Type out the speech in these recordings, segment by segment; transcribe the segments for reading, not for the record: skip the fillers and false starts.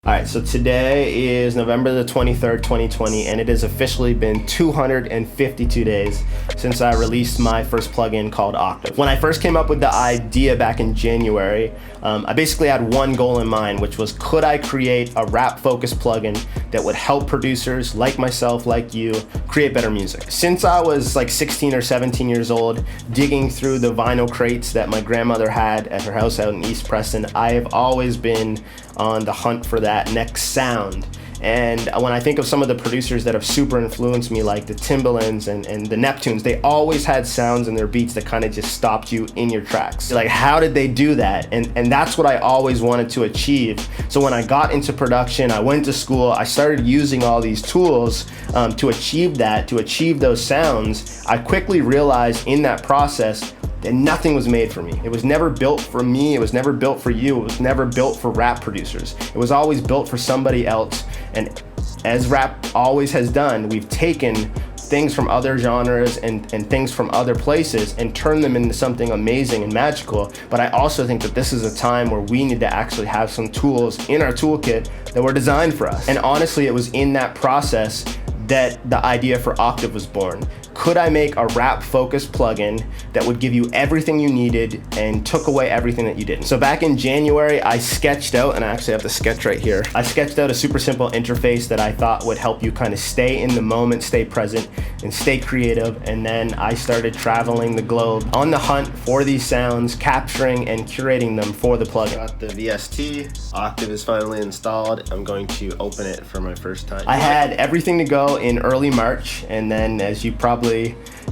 All right, so today is November the 23rd, 2020, and it has officially been 252 days since I released my first plugin called Octave. When I first came up with the idea back in January, I basically had one goal in mind, which was could I create a rap-focused plugin that would help producers like myself, like you, create better music. Since I was like 16 or 17 years old, digging through the vinyl crates that my grandmother had at her house out in East Preston, I have always been on the hunt for that next sound. And when I think of some of the producers that have super influenced me, like the Timbalands and the Neptunes, they always had sounds in their beats that kind of just stopped you in your tracks. Like, how did they do that? And that's what I always wanted to achieve. So when I got into production, I went to school, I started using all these tools to achieve that, to achieve those sounds. I quickly realized in that process that nothing was made for me. It was never built for me, it was never built for you, it was never built for rap producers. It was always built for somebody else. And as rap always has done, we've taken things from other genres and things from other places and turned them into something amazing and magical. But I also think that this is a time where we need to actually have some tools in our toolkit that were designed for us. And honestly, it was in that process that the idea for Octave was born. Could I make a rap-focused plugin that would give you everything you needed and took away everything that you didn't? So back in January, I sketched out, and I actually have the sketch right here. I sketched out a super simple interface that I thought would help you kind of stay in the moment, stay present, and stay creative. And then I started traveling the globe on the hunt for these sounds, capturing and curating them for the plugin. Got the VST, Octave is finally installed. I'm going to open it for my first time. I had everything to go in early March, and then as you probably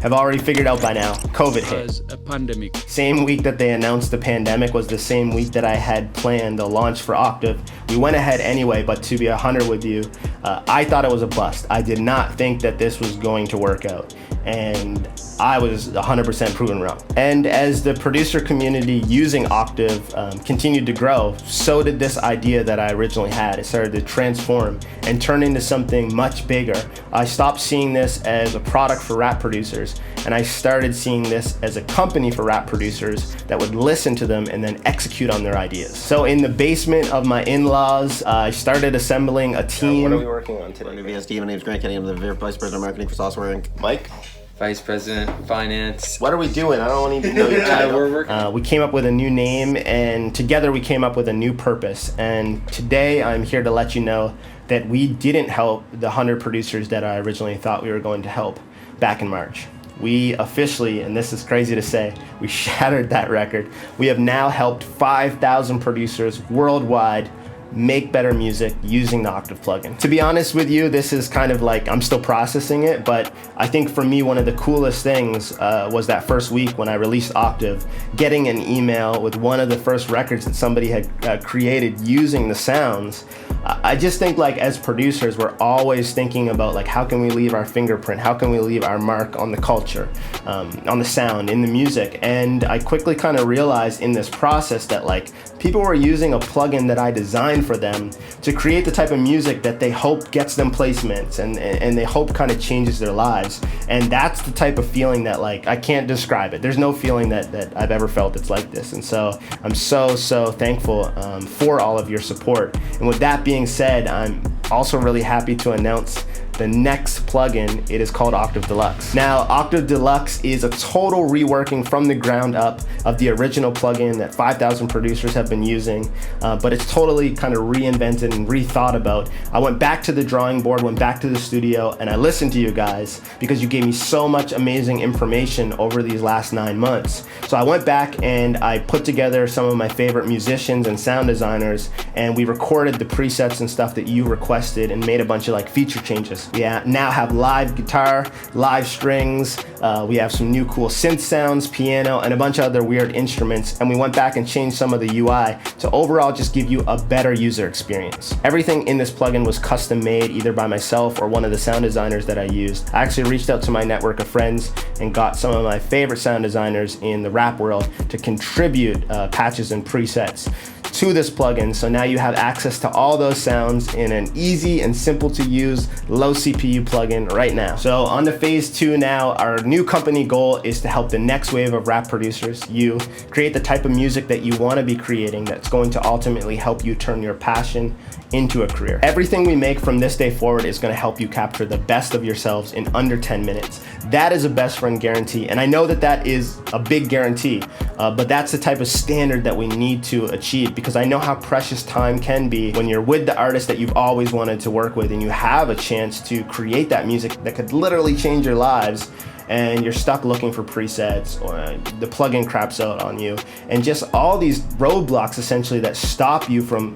have already figured out by now, COVID hit. A pandemic. Same week that they announced the pandemic was the same week that I had planned the launch for Octave. We went ahead anyway, but to be 100 with you, I thought it was a bust. I did not think that this was going to work out. And I was 100% proven wrong. And as the producer community using Octave continued to grow, so did this idea that I originally had. It started to transform and turn into something much bigger. I stopped seeing this as a product for rap producers, and I started seeing this as a company for rap producers that would listen to them and then execute on their ideas. So in the basement of my in-laws, I started assembling a team. What are we working on today? VSD, my name is Grant Kenny. I'm the Vice President of Marketing for Sauceware Inc. Mike? Vice President, Finance. What are we doing? I don't even know your title. We're working. We came up with a new name, and together we came up with a new purpose. And today I'm here to let you know that we didn't help the 100 producers that I originally thought we were going to help back in March. We officially, and this is crazy to say, we shattered that record. We have now helped 5,000 producers worldwide make better music using the Octave plugin. To be honest with you, this is kind of like, I'm still processing it, but I think for me, one of the coolest things was that first week when I released Octave, getting an email with one of the first records that somebody had created using the sounds. I just think, like, as producers, we're always thinking about, like, how can we leave our fingerprint? How can we leave our mark on the culture, on the sound, in the music? And I quickly kind of realized in this process that, like, people were using a plugin that I designed for them to create the type of music that they hope gets them placements and they hope kind of changes their lives. And that's the type of feeling that, like, I can't describe it. There's no feeling that I've ever felt that's like this. And so I'm so thankful for all of your support. And with that being said, I'm also really happy to announce the next plugin. It is called Octave Deluxe. Now, Octave Deluxe is a total reworking from the ground up of the original plugin that 5,000 producers have been using, but it's totally kind of reinvented and rethought about. I went back to the drawing board, went back to the studio, and I listened to you guys because you gave me so much amazing information over these last 9 months. So I went back and I put together some of my favorite musicians and sound designers, and we recorded the presets and stuff that you requested and made a bunch of, like, feature changes. We now have live guitar, live strings, we have some new cool synth sounds, piano, and a bunch of other weird instruments, and we went back and changed some of the UI to overall just give you a better user experience. Everything in this plugin was custom made either by myself or one of the sound designers that I used. I actually reached out to my network of friends and got some of my favorite sound designers in the rap world to contribute patches and presets to this plugin. So now you have access to all those sounds in an easy and simple to use, low CPU plugin right now. So on to phase 2 now. Our new company goal is to help the next wave of rap producers, you, create the type of music that you want to be creating that's going to ultimately help you turn your passion into a career. Everything we make from this day forward is going to help you capture the best of yourselves in under 10 minutes. That is a best friend guarantee, and I know that that is a big guarantee, but that's the type of standard that we need to achieve, because I know how precious time can be when you're with the artist that you've always wanted to work with and you have a chance to create that music that could literally change your lives, and you're stuck looking for presets, or the plugin craps out on you, and just all these roadblocks essentially that stop you from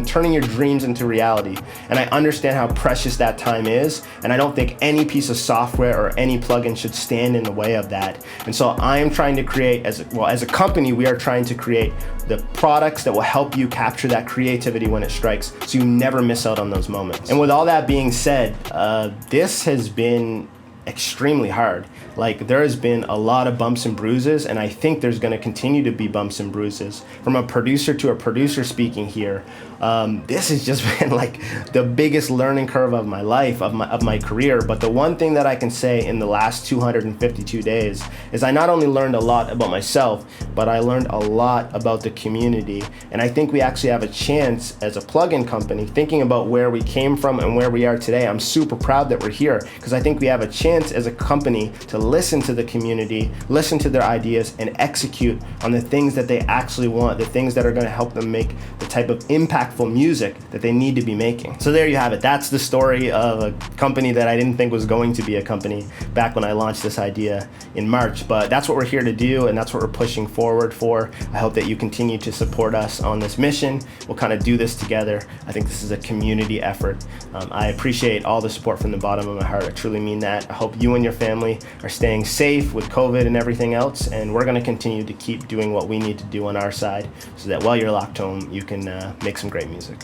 turning your dreams into reality. And I understand how precious that time is, and I don't think any piece of software or any plugin should stand in the way of that. And so I am trying to create, as a company, we are trying to create the products that will help you capture that creativity when it strikes, so you never miss out on those moments. And with all that being said, this has been extremely hard. Like, there has been a lot of bumps and bruises, and I think there's going to continue to be bumps and bruises. From a producer to a producer speaking here, this has just been like the biggest learning curve of my life, of my career. But the one thing that I can say in the last 252 days is I not only learned a lot about myself, but I learned a lot about the community. And I think we actually have a chance as a plugin company, thinking about where we came from and where we are today. I'm super proud that we're here, because I think we have a chance as a company to listen to the community, listen to their ideas, and execute on the things that they actually want, the things that are going to help them make the type of impactful music that they need to be making. So there you have it. That's the story of a company that I didn't think was going to be a company back when I launched this idea in March. But that's what we're here to do, and that's what we're pushing forward for. I hope that you continue to support us on this mission. We'll kind of do this together. I think this is a community effort. I appreciate all the support from the bottom of my heart. I truly mean that. I hope you and your family are staying safe with COVID and everything else, and we're going to continue to keep doing what we need to do on our side, so that while you're locked home, you can make some great music.